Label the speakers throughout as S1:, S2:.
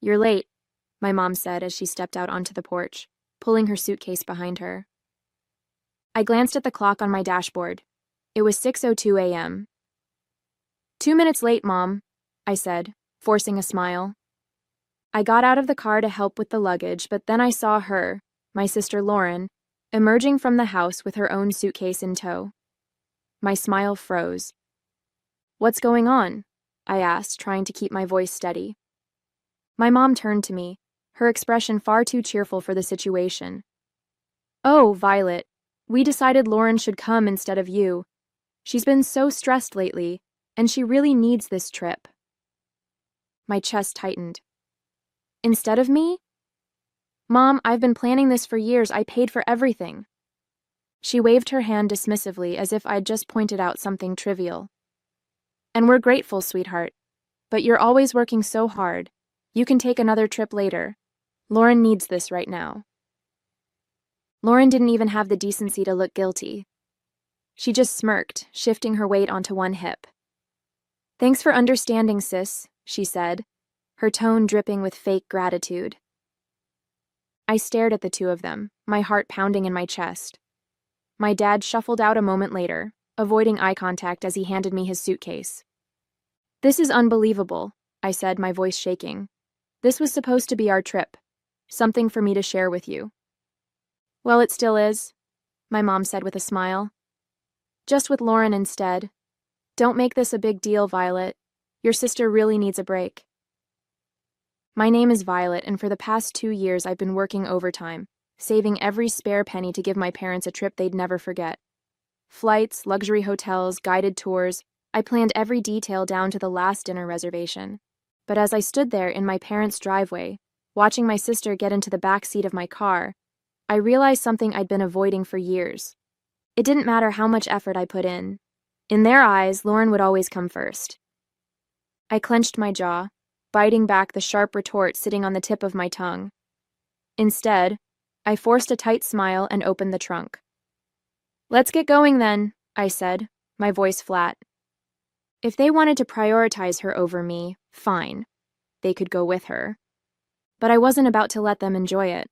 S1: "You're late," my mom said as she stepped out onto the porch, pulling her suitcase behind her. I glanced at the clock on my dashboard. It was 6:02 a.m. "2 minutes late, Mom," I said, forcing a smile. I got out of the car to help with the luggage, but then I saw her, my sister Lauren, emerging from the house with her own suitcase in tow. My smile froze. "What's going on?" I asked, trying to keep my voice steady. My mom turned to me, her expression far too cheerful for the situation. "Oh, Violet, we decided Lauren should come instead of you. She's been so stressed lately, and she really needs this trip." My chest tightened. "Instead of me?" "Mom, I've been planning this for years. I paid for everything." She waved her hand dismissively as if I'd just pointed out something trivial. "And we're grateful, sweetheart. But you're always working so hard. You can take another trip later. Lauren needs this right now." Lauren didn't even have the decency to look guilty. She just smirked, shifting her weight onto one hip. "Thanks for understanding, sis," she said, her tone dripping with fake gratitude. I stared at the two of them, my heart pounding in my chest. My dad shuffled out a moment later, avoiding eye contact as he handed me his suitcase. "This is unbelievable," I said, my voice shaking. "This was supposed to be our trip. Something for me to share with you." "Well, it still is," my mom said with a smile. "Just with Lauren instead. Don't make this a big deal, Violet. Your sister really needs a break." My name is Violet, and for the past 2 years I've been working overtime, saving every spare penny to give my parents a trip they'd never forget. Flights, luxury hotels, guided tours, I planned every detail down to the last dinner reservation. But as I stood there in my parents' driveway, watching my sister get into the back seat of my car, I realized something I'd been avoiding for years. It didn't matter how much effort I put in. In their eyes, Lauren would always come first. I clenched my jaw, biting back the sharp retort sitting on the tip of my tongue. Instead, I forced a tight smile and opened the trunk. "Let's get going then," I said, my voice flat. If they wanted to prioritize her over me, fine. They could go with her. But I wasn't about to let them enjoy it.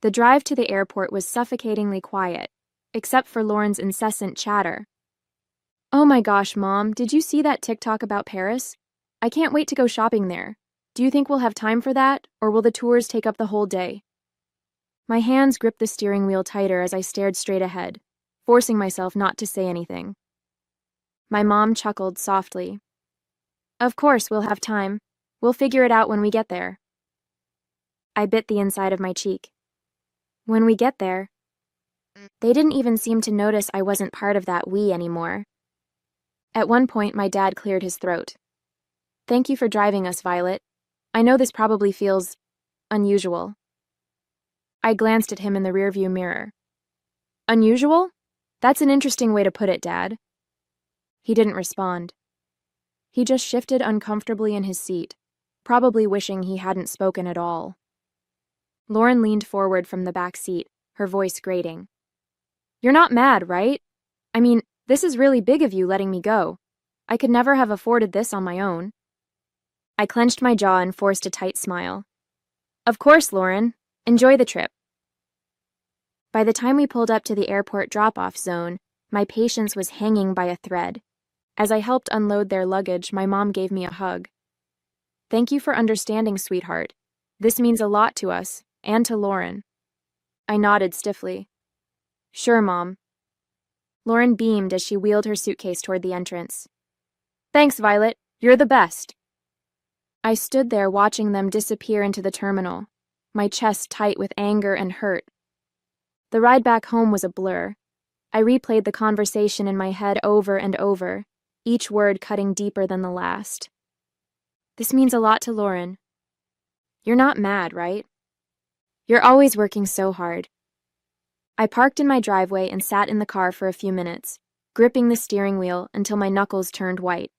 S1: The drive to the airport was suffocatingly quiet, except for Lauren's incessant chatter. "Oh my gosh, Mom, did you see that TikTok about Paris? I can't wait to go shopping there. Do you think we'll have time for that, or will the tours take up the whole day?" My hands gripped the steering wheel tighter as I stared straight ahead, forcing myself not to say anything. My mom chuckled softly. "Of course we'll have time. We'll figure it out when we get there." I bit the inside of my cheek. When we get there. They didn't even seem to notice I wasn't part of that we anymore. At one point, my dad cleared his throat. "Thank you for driving us, Violet. I know this probably feels unusual." I glanced at him in the rearview mirror. "Unusual? That's an interesting way to put it, Dad." He didn't respond. He just shifted uncomfortably in his seat, probably wishing he hadn't spoken at all. Lauren leaned forward from the back seat, her voice grating. "You're not mad, right? I mean, this is really big of you letting me go. I could never have afforded this on my own." I clenched my jaw and forced a tight smile. "Of course, Lauren. Enjoy the trip." By the time we pulled up to the airport drop-off zone, my patience was hanging by a thread. As I helped unload their luggage, my mom gave me a hug. "Thank you for understanding, sweetheart. This means a lot to us, and to Lauren." I nodded stiffly. "Sure, Mom." Lauren beamed as she wheeled her suitcase toward the entrance. "Thanks, Violet. You're the best." I stood there watching them disappear into the terminal, my chest tight with anger and hurt. The ride back home was a blur. I replayed the conversation in my head over and over, each word cutting deeper than the last. "This means a lot to Lauren. You're not mad, right? You're always working so hard." I parked in my driveway and sat in the car for a few minutes, gripping the steering wheel until my knuckles turned white.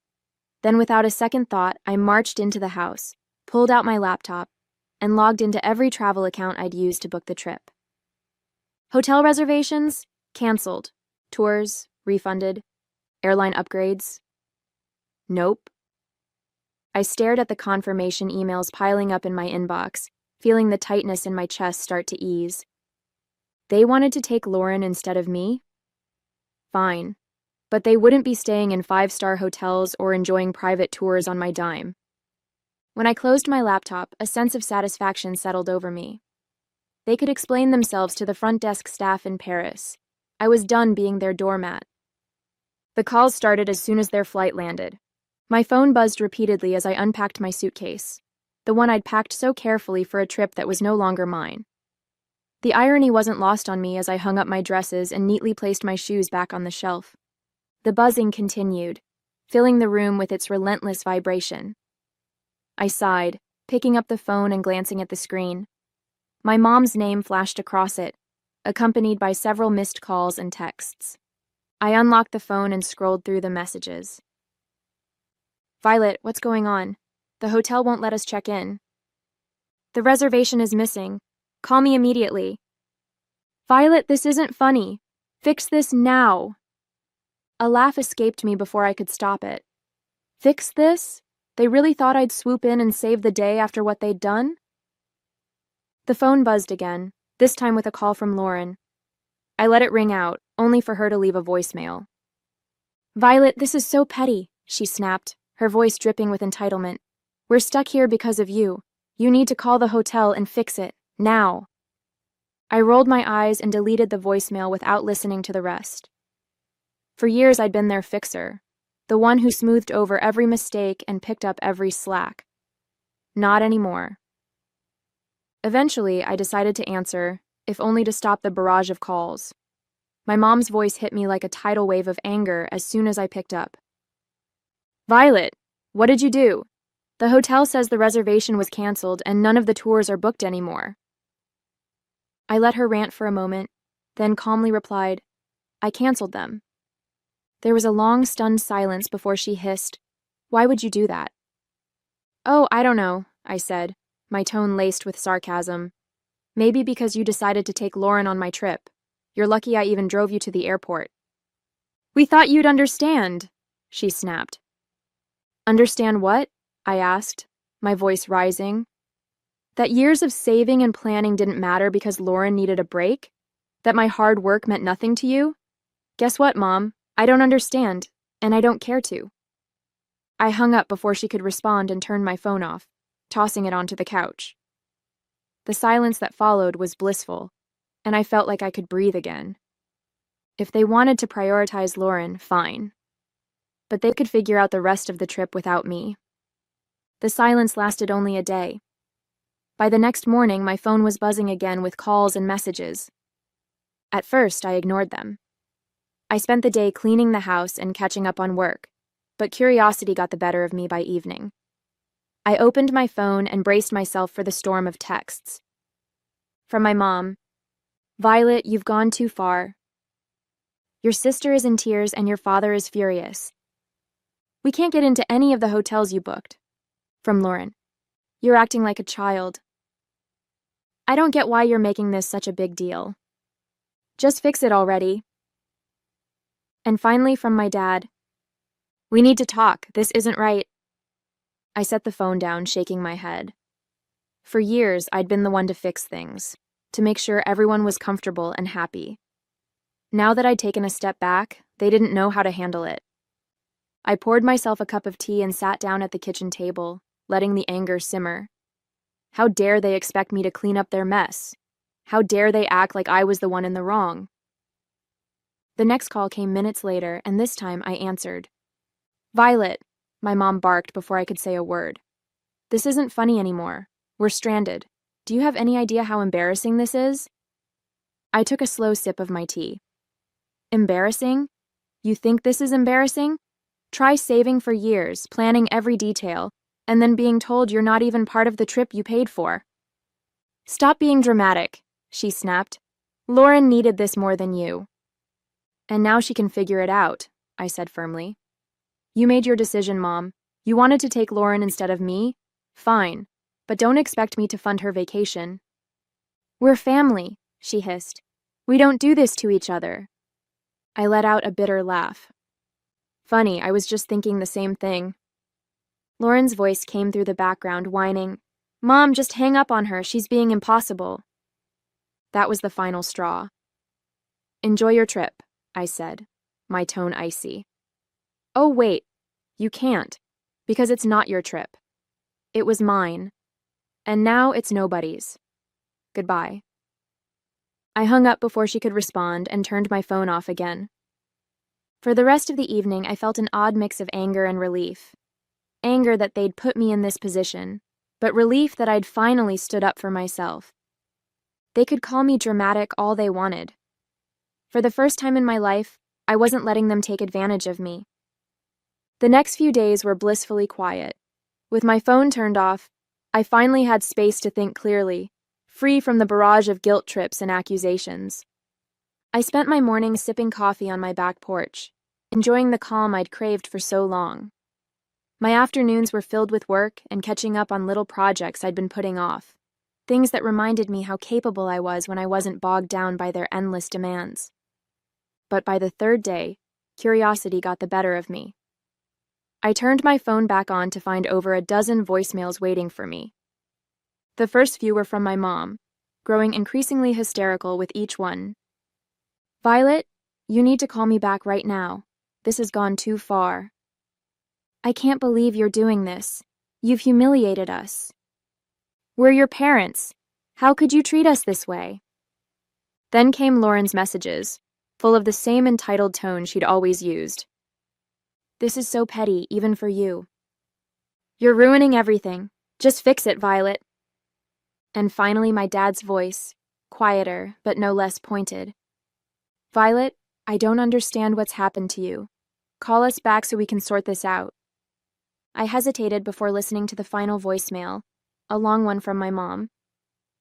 S1: Then without a second thought, I marched into the house, pulled out my laptop, and logged into every travel account I'd used to book the trip. Hotel reservations? Canceled. Tours? Refunded. Airline upgrades? Nope. I stared at the confirmation emails piling up in my inbox, feeling the tightness in my chest start to ease. They wanted to take Lauren instead of me? Fine. But they wouldn't be staying in 5-star hotels or enjoying private tours on my dime. When I closed my laptop, a sense of satisfaction settled over me. They could explain themselves to the front desk staff in Paris. I was done being their doormat. The calls started as soon as their flight landed. My phone buzzed repeatedly as I unpacked my suitcase, the one I'd packed so carefully for a trip that was no longer mine. The irony wasn't lost on me as I hung up my dresses and neatly placed my shoes back on the shelf. The buzzing continued, filling the room with its relentless vibration. I sighed, picking up the phone and glancing at the screen. My mom's name flashed across it, accompanied by several missed calls and texts. I unlocked the phone and scrolled through the messages. Violet, what's going on? The hotel won't let us check in. The reservation is missing. Call me immediately. Violet, this isn't funny. Fix this now. A laugh escaped me before I could stop it. Fix this? They really thought I'd swoop in and save the day after what they'd done? The phone buzzed again, this time with a call from Lauren. I let it ring out, only for her to leave a voicemail. Violet, this is so petty, she snapped, her voice dripping with entitlement. We're stuck here because of you. You need to call the hotel and fix it, now. I rolled my eyes and deleted the voicemail without listening to the rest. For years I'd been their fixer, the one who smoothed over every mistake and picked up every slack. Not anymore. Eventually, I decided to answer, if only to stop the barrage of calls. My mom's voice hit me like a tidal wave of anger as soon as I picked up. Violet, what did you do? The hotel says the reservation was canceled and none of the tours are booked anymore. I let her rant for a moment, then calmly replied, I canceled them. There was a long, stunned silence before she hissed, Why would you do that? Oh, I don't know, I said, my tone laced with sarcasm. Maybe because you decided to take Lauren on my trip. You're lucky I even drove you to the airport. We thought you'd understand, she snapped. Understand what? I asked, my voice rising. That years of saving and planning didn't matter because Lauren needed a break? That my hard work meant nothing to you? Guess what, Mom? I don't understand, and I don't care to. I hung up before she could respond and turned my phone off, tossing it onto the couch. The silence that followed was blissful, and I felt like I could breathe again. If they wanted to prioritize Lauren, fine. But they could figure out the rest of the trip without me. The silence lasted only a day. By the next morning, my phone was buzzing again with calls and messages. At first, I ignored them. I spent the day cleaning the house and catching up on work, but curiosity got the better of me by evening. I opened my phone and braced myself for the storm of texts. From my mom, Violet, you've gone too far. Your sister is in tears and your father is furious. We can't get into any of the hotels you booked. From Lauren, you're acting like a child. I don't get why you're making this such a big deal. Just fix it already. And finally from my dad, we need to talk, this isn't right. I set the phone down, shaking my head. For years, I'd been the one to fix things, to make sure everyone was comfortable and happy. Now that I'd taken a step back, they didn't know how to handle it. I poured myself a cup of tea and sat down at the kitchen table, letting the anger simmer. How dare they expect me to clean up their mess? How dare they act like I was the one in the wrong? The next call came minutes later, and this time I answered. Violet, my mom barked before I could say a word. This isn't funny anymore. We're stranded. Do you have any idea how embarrassing this is? I took a slow sip of my tea. Embarrassing? You think this is embarrassing? Try saving for years, planning every detail, and then being told you're not even part of the trip you paid for. Stop being dramatic, she snapped. Lauren needed this more than you. And now she can figure it out, I said firmly. You made your decision, Mom. You wanted to take Lauren instead of me? Fine, but don't expect me to fund her vacation. We're family, she hissed. We don't do this to each other. I let out a bitter laugh. Funny, I was just thinking the same thing. Lauren's voice came through the background, whining, "Mom, just hang up on her. She's being impossible." That was the final straw. "Enjoy your trip," I said, my tone icy. "Oh, wait. You can't, because it's not your trip. It was mine. And now it's nobody's. Goodbye." I hung up before she could respond and turned my phone off again. For the rest of the evening, I felt an odd mix of anger and relief. Anger that they'd put me in this position, but relief that I'd finally stood up for myself. They could call me dramatic all they wanted. For the first time in my life, I wasn't letting them take advantage of me. The next few days were blissfully quiet. With my phone turned off, I finally had space to think clearly, free from the barrage of guilt trips and accusations. I spent my mornings sipping coffee on my back porch, enjoying the calm I'd craved for so long. My afternoons were filled with work and catching up on little projects I'd been putting off, things that reminded me how capable I was when I wasn't bogged down by their endless demands. But by the third day, curiosity got the better of me. I turned my phone back on to find over a dozen voicemails waiting for me. The first few were from my mom, growing increasingly hysterical with each one. "Violet, you need to call me back right now. This has gone too far. I can't believe you're doing this. You've humiliated us. We're your parents. How could you treat us this way?" Then came Lauren's messages, full of the same entitled tone she'd always used. "This is so petty, even for you. You're ruining everything. Just fix it, Violet." And finally my dad's voice, quieter but no less pointed. "Violet, I don't understand what's happened to you. Call us back so we can sort this out." I hesitated before listening to the final voicemail, a long one from my mom.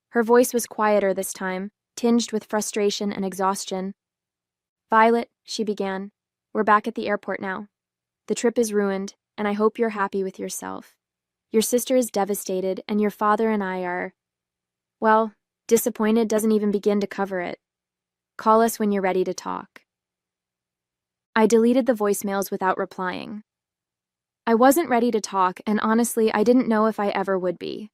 S1: Her voice was quieter this time, tinged with frustration and exhaustion. "Violet," she began, "we're back at the airport now. The trip is ruined, and I hope you're happy with yourself. Your sister is devastated, and your father and I are, well, disappointed doesn't even begin to cover it. Call us when you're ready to talk." I deleted the voicemails without replying. I wasn't ready to talk, and honestly, I didn't know if I ever would be.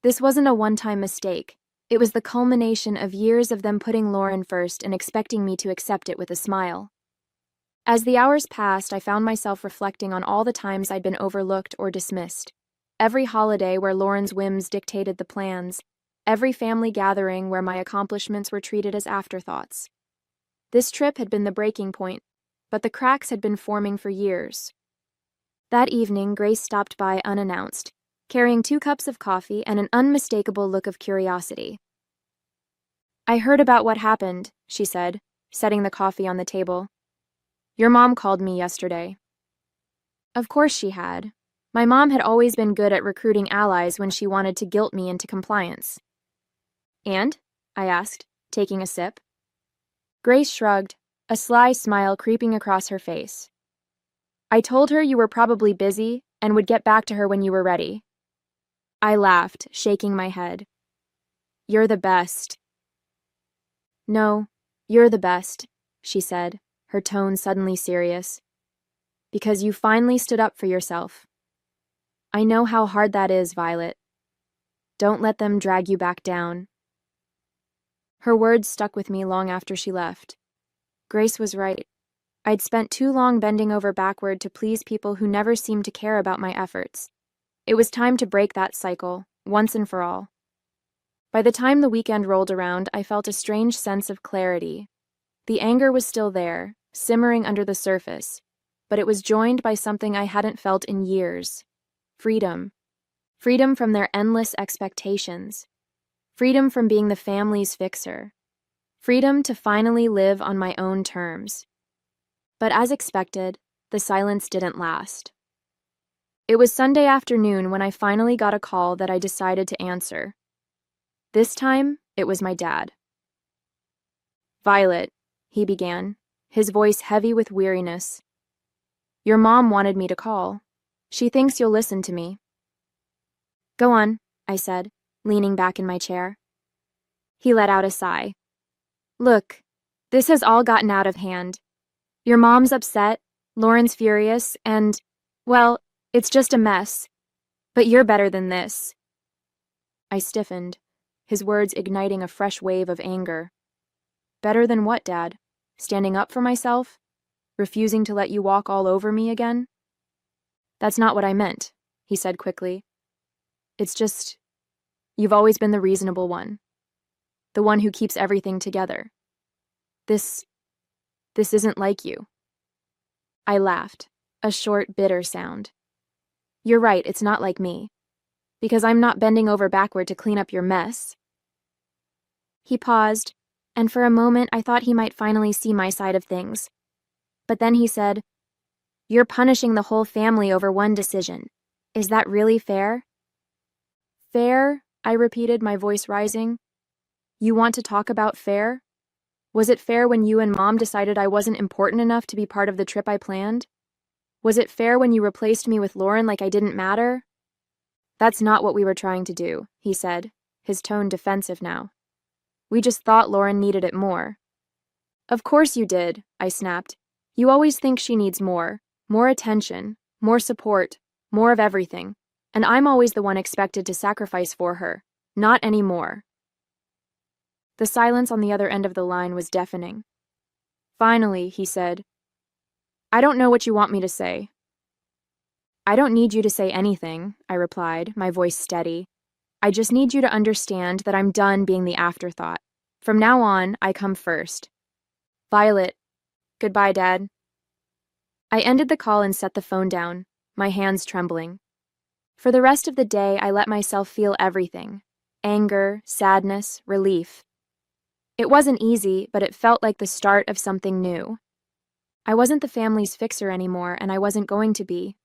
S1: This wasn't a one-time mistake. It was the culmination of years of them putting Lauren first and expecting me to accept it with a smile. As the hours passed, I found myself reflecting on all the times I'd been overlooked or dismissed. Every holiday where Lauren's whims dictated the plans. Every family gathering where my accomplishments were treated as afterthoughts. This trip had been the breaking point, but the cracks had been forming for years. That evening, Grace stopped by unannounced, carrying 2 cups of coffee and an unmistakable look of curiosity. "I heard about what happened," she said, setting the coffee on the table. "Your mom called me yesterday." Of course she had. My mom had always been good at recruiting allies when she wanted to guilt me into compliance. "And?" I asked, taking a sip. Grace shrugged, a sly smile creeping across her face. "I told her you were probably busy and would get back to her when you were ready." I laughed, shaking my head. "You're the best." "No, you're the best," she said, her tone suddenly serious. "Because you finally stood up for yourself. I know how hard that is, Violet. Don't let them drag you back down." Her words stuck with me long after she left. Grace was right. I'd spent too long bending over backward to please people who never seemed to care about my efforts. It was time to break that cycle, once and for all. By the time the weekend rolled around, I felt a strange sense of clarity. The anger was still there, simmering under the surface, but it was joined by something I hadn't felt in years. Freedom. Freedom from their endless expectations. Freedom from being the family's fixer. Freedom to finally live on my own terms. But as expected, the silence didn't last. It was Sunday afternoon when I finally got a call that I decided to answer. This time, it was my dad. "Violet," he began, his voice heavy with weariness. "Your mom wanted me to call. She thinks you'll listen to me." "Go on," I said, leaning back in my chair. He let out a sigh. "Look, this has all gotten out of hand. Your mom's upset, Lauren's furious, and, well, it's just a mess. But you're better than this. I stiffened, his words igniting a fresh wave of anger. Better than what, Dad? Standing up for myself? Refusing to let you walk all over me again? That's not what I meant, he said quickly. It's just, you've always been the reasonable one. The one who keeps everything together. This isn't like you. I laughed, a short, bitter sound. You're right, it's not like me. Because I'm not bending over backward to clean up your mess. He paused, and for a moment I thought he might finally see my side of things. But then he said, You're punishing the whole family over one decision. Is that really fair? Fair? I repeated, my voice rising. You want to talk about fair? Was it fair when you and Mom decided I wasn't important enough to be part of the trip I planned? Was it fair when you replaced me with Lauren like I didn't matter? That's not what we were trying to do, he said, his tone defensive now. We just thought Lauren needed it more. Of course you did, I snapped. You always think she needs more attention, more support, more of everything. And I'm always the one expected to sacrifice for her, not anymore. The silence on the other end of the line was deafening. Finally, he said, I don't know what you want me to say. I don't need you to say anything, I replied, my voice steady. I just need you to understand that I'm done being the afterthought. From now on, I come first. Violet. Goodbye, Dad. I ended the call and set the phone down, my hands trembling. For the rest of the day, I let myself feel everything. Anger, sadness, relief. It wasn't easy, but it felt like the start of something new. I wasn't the family's fixer anymore, and I wasn't going to be.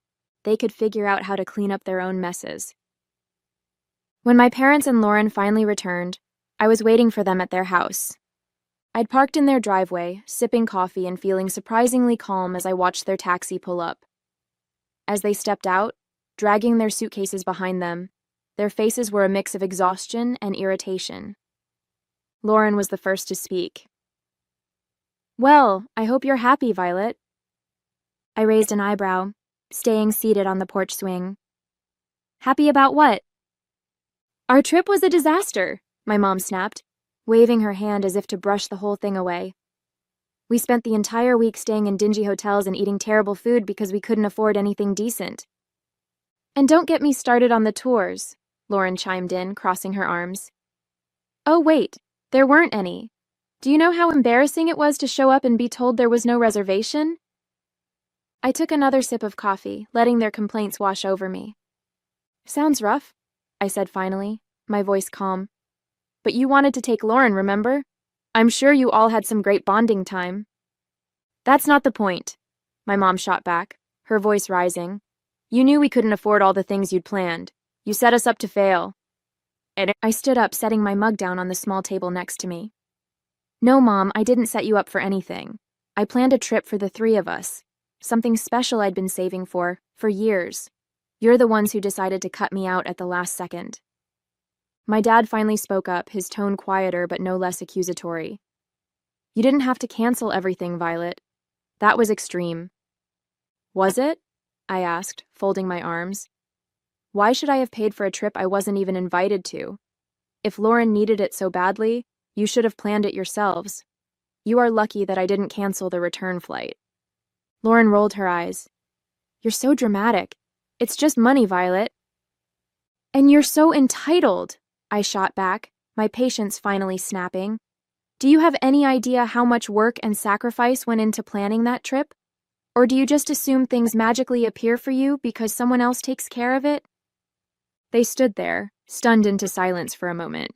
S1: They could figure out how to clean up their own messes. When my parents and Lauren finally returned, I was waiting for them at their house. I'd parked in their driveway, sipping coffee and feeling surprisingly calm as I watched their taxi pull up. As they stepped out, dragging their suitcases behind them, their faces were a mix of exhaustion and irritation. Lauren was the first to speak. Well, I hope you're happy, Violet. I raised an eyebrow, staying seated on the porch swing. Happy about what? Our trip was a disaster, my mom snapped, waving her hand as if to brush the whole thing away. We spent the entire week staying in dingy hotels and eating terrible food because we couldn't afford anything decent. And don't get me started on the tours, Lauren chimed in, crossing her arms. Oh, wait, there weren't any. Do you know how embarrassing it was to show up and be told there was no reservation? I took another sip of coffee, letting their complaints wash over me. Sounds rough, I said finally, my voice calm. But you wanted to take Lauren, remember? I'm sure you all had some great bonding time. That's not the point, my mom shot back, her voice rising. You knew we couldn't afford all the things you'd planned. You set us up to fail. And I stood up, setting my mug down on the small table next to me. No, Mom, I didn't set you up for anything. I planned a trip for the three of us. Something special I'd been saving for years. You're the ones who decided to cut me out at the last second. My dad finally spoke up, his tone quieter but no less accusatory. You didn't have to cancel everything, Violet. That was extreme. Was it? I asked, folding my arms. Why should I have paid for a trip I wasn't even invited to? If Lauren needed it so badly, you should have planned it yourselves. You are lucky that I didn't cancel the return flight. Lauren rolled her eyes. You're so dramatic. It's just money, Violet. And you're so entitled, I shot back, my patience finally snapping. Do you have any idea how much work and sacrifice went into planning that trip? Or do you just assume things magically appear for you because someone else takes care of it? They stood there, stunned into silence for a moment.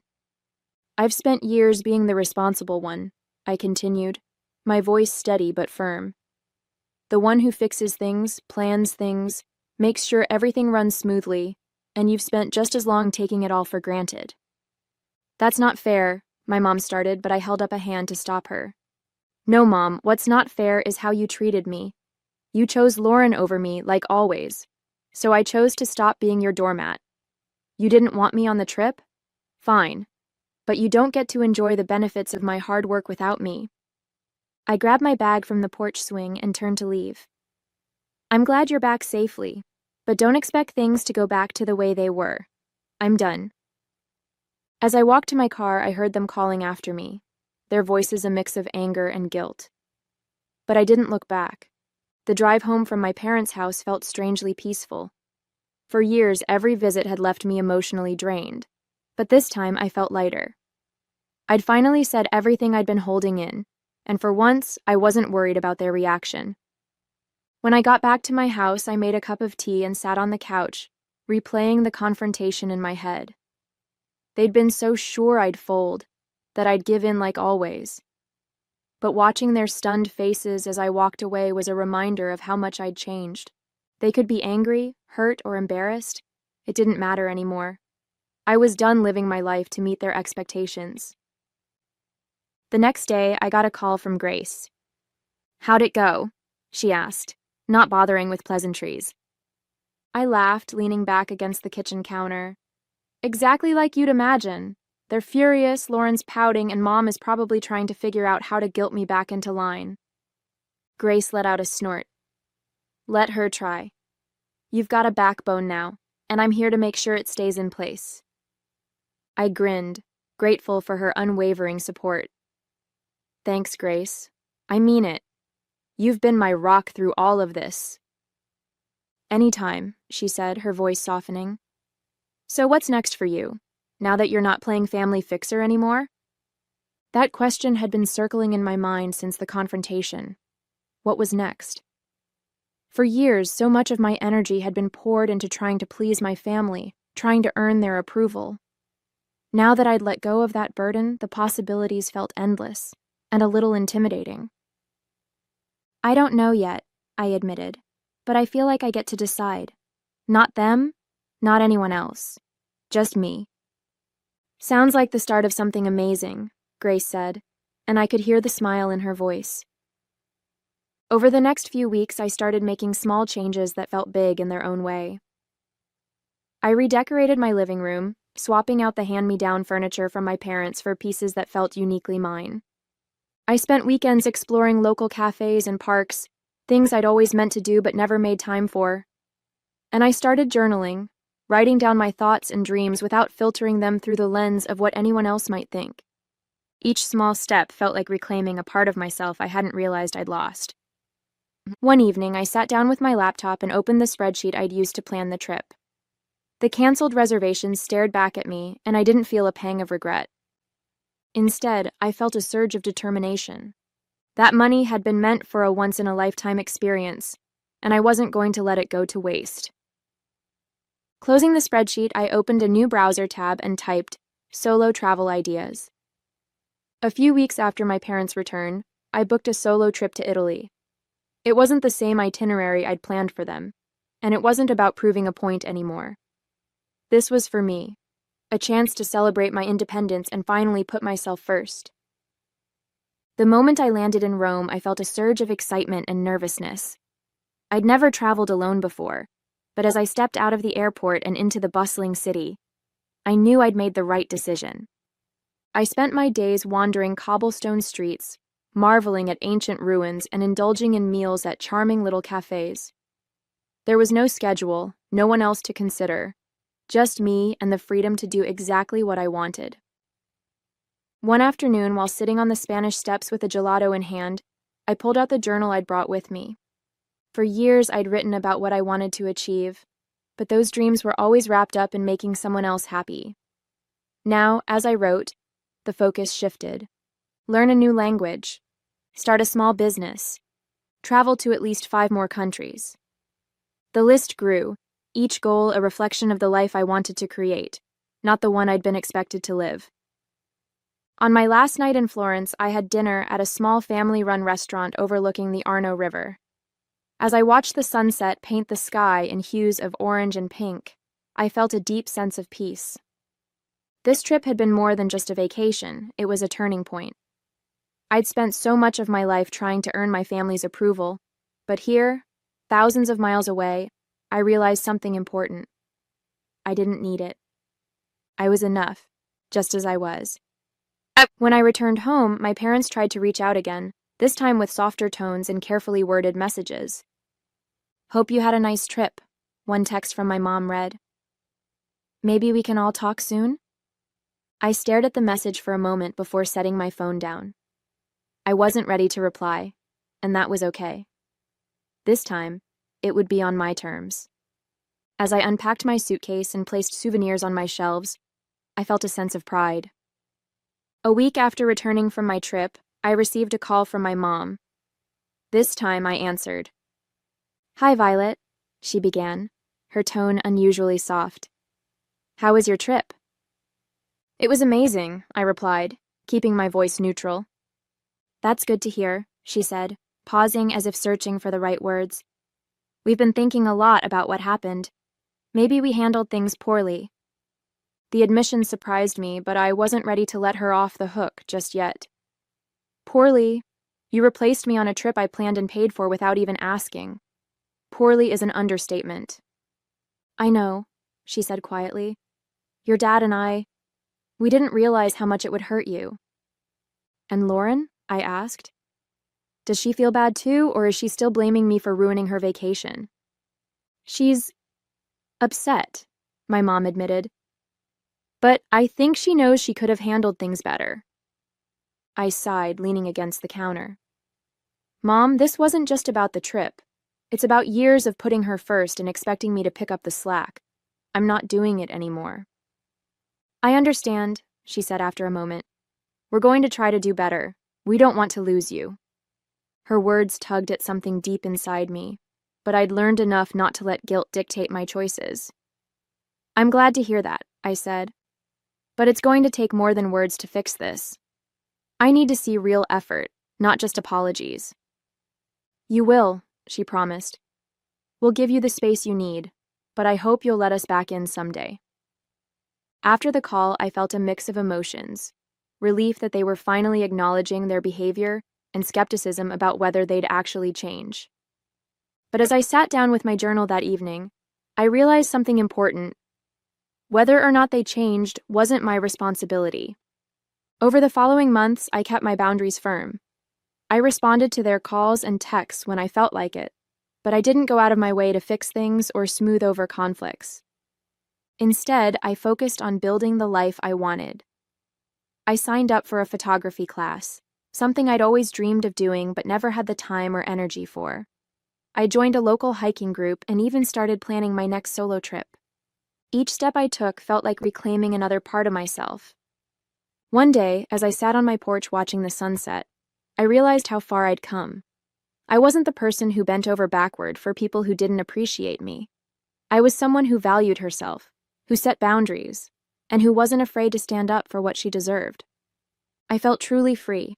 S1: I've spent years being the responsible one, I continued, my voice steady but firm. The one who fixes things, plans things, makes sure everything runs smoothly, and you've spent just as long taking it all for granted. That's not fair, my mom started, but I held up a hand to stop her. No, Mom, what's not fair is how you treated me. You chose Lauren over me, like always. So I chose to stop being your doormat. You didn't want me on the trip? Fine. But you don't get to enjoy the benefits of my hard work without me. I grabbed my bag from the porch swing and turned to leave. I'm glad you're back safely, But don't expect things to go back to the way they were. I'm done. As I walked to my car, I heard them calling after me, their voices a mix of anger and guilt. But I didn't look back. The drive home from my parents' house felt strangely peaceful. For years, every visit had left me emotionally drained, but this time I felt lighter. I'd finally said everything I'd been holding in, and for once, I wasn't worried about their reaction. When I got back to my house, I made a cup of tea and sat on the couch, replaying the confrontation in my head. They'd been so sure I'd fold, that I'd give in like always. But watching their stunned faces as I walked away was a reminder of how much I'd changed. They could be angry, hurt, or embarrassed. It didn't matter anymore. I was done living my life to meet their expectations. The next day, I got a call from Grace. "How'd it go?" she asked, not bothering with pleasantries. I laughed, leaning back against the kitchen counter. "Exactly like you'd imagine. They're furious, Lauren's pouting, and Mom is probably trying to figure out how to guilt me back into line." Grace let out a snort. "Let her try. You've got a backbone now, and I'm here to make sure it stays in place." I grinned, grateful for her unwavering support. "Thanks, Grace. I mean it. You've been my rock through all of this." "Anytime," she said, her voice softening. "So what's next for you, now that you're not playing family fixer anymore?" That question had been circling in my mind since the confrontation. What was next? For years, so much of my energy had been poured into trying to please my family, trying to earn their approval. Now that I'd let go of that burden, the possibilities felt endless, and a little intimidating. "I don't know yet," I admitted, "but I feel like I get to decide. Not them, not anyone else. Just me." "Sounds like the start of something amazing," Grace said, and I could hear the smile in her voice. Over the next few weeks, I started making small changes that felt big in their own way. I redecorated my living room, swapping out the hand-me-down furniture from my parents for pieces that felt uniquely mine. I spent weekends exploring local cafes and parks, things I'd always meant to do but never made time for. And I started journaling, writing down my thoughts and dreams without filtering them through the lens of what anyone else might think. Each small step felt like reclaiming a part of myself I hadn't realized I'd lost. One evening, I sat down with my laptop and opened the spreadsheet I'd used to plan the trip. The canceled reservations stared back at me, and I didn't feel a pang of regret. Instead, I felt a surge of determination. That money had been meant for a once-in-a-lifetime experience, and I wasn't going to let it go to waste. Closing the spreadsheet, I opened a new browser tab and typed solo travel ideas. A few weeks after my parents' return, I booked a solo trip to Italy. It wasn't the same itinerary I'd planned for them, and it wasn't about proving a point anymore. This was for me, a chance to celebrate my independence and finally put myself first. The moment I landed in Rome, I felt a surge of excitement and nervousness. I'd never traveled alone before, but as I stepped out of the airport and into the bustling city, I knew I'd made the right decision. I spent my days wandering cobblestone streets, marveling at ancient ruins and indulging in meals at charming little cafes. There was no schedule, no one else to consider, just me and the freedom to do exactly what I wanted. One afternoon, while sitting on the Spanish steps with a gelato in hand, I pulled out the journal I'd brought with me. For years, I'd written about what I wanted to achieve, but those dreams were always wrapped up in making someone else happy. Now, as I wrote, the focus shifted. Learn a new language, start a small business, travel to at least 5 more countries. The list grew, each goal a reflection of the life I wanted to create, not the one I'd been expected to live. On my last night in Florence, I had dinner at a small family-run restaurant overlooking the Arno River. As I watched the sunset paint the sky in hues of orange and pink, I felt a deep sense of peace. This trip had been more than just a vacation, it was a turning point. I'd spent so much of my life trying to earn my family's approval, but here, thousands of miles away, I realized something important. I didn't need it. I was enough, just as I was. When I returned home, my parents tried to reach out again, this time with softer tones and carefully worded messages. "Hope you had a nice trip. One text from my mom read, "Maybe we can all talk soon?" I stared at the message for a moment before setting my phone down. I wasn't ready to reply, and that was okay. This time, it would be on my terms. As I unpacked my suitcase and placed souvenirs on my shelves, I felt a sense of pride. A week after returning from my trip, I received a call from my mom. This time I answered. "Hi, Violet," she began, her tone unusually soft. "How was your trip?" "It was amazing," I replied, keeping my voice neutral. "That's good to hear," she said, pausing as if searching for the right words. "We've been thinking a lot about what happened. Maybe we handled things poorly." The admission surprised me, but I wasn't ready to let her off the hook just yet. "Poorly? You replaced me on a trip I planned and paid for without even asking. Poorly is an understatement." "I know," she said quietly. "Your dad and we didn't realize how much it would hurt you." "And Lauren?" I asked. "Does she feel bad too, or is she still blaming me for ruining her vacation?" "She's upset," my mom admitted. "But I think she knows she could have handled things better." I sighed, leaning against the counter. "Mom, this wasn't just about the trip. It's about years of putting her first and expecting me to pick up the slack. I'm not doing it anymore." "I understand," she said after a moment. "We're going to try to do better. We don't want to lose you." Her words tugged at something deep inside me, but I'd learned enough not to let guilt dictate my choices. "I'm glad to hear that," I said. "But it's going to take more than words to fix this. I need to see real effort, not just apologies." "You will," she promised. "We'll give you the space you need, but I hope you'll let us back in someday." After the call, I felt a mix of emotions: relief that they were finally acknowledging their behavior, and skepticism about whether they'd actually change. But as I sat down with my journal that evening, I realized something important. Whether or not they changed wasn't my responsibility. Over the following months, I kept my boundaries firm. I responded to their calls and texts when I felt like it, but I didn't go out of my way to fix things or smooth over conflicts. Instead, I focused on building the life I wanted. I signed up for a photography class, something I'd always dreamed of doing but never had the time or energy for. I joined a local hiking group and even started planning my next solo trip. Each step I took felt like reclaiming another part of myself. One day, as I sat on my porch watching the sunset, I realized how far I'd come. I wasn't the person who bent over backward for people who didn't appreciate me. I was someone who valued herself, who set boundaries, and who wasn't afraid to stand up for what she deserved. I felt truly free.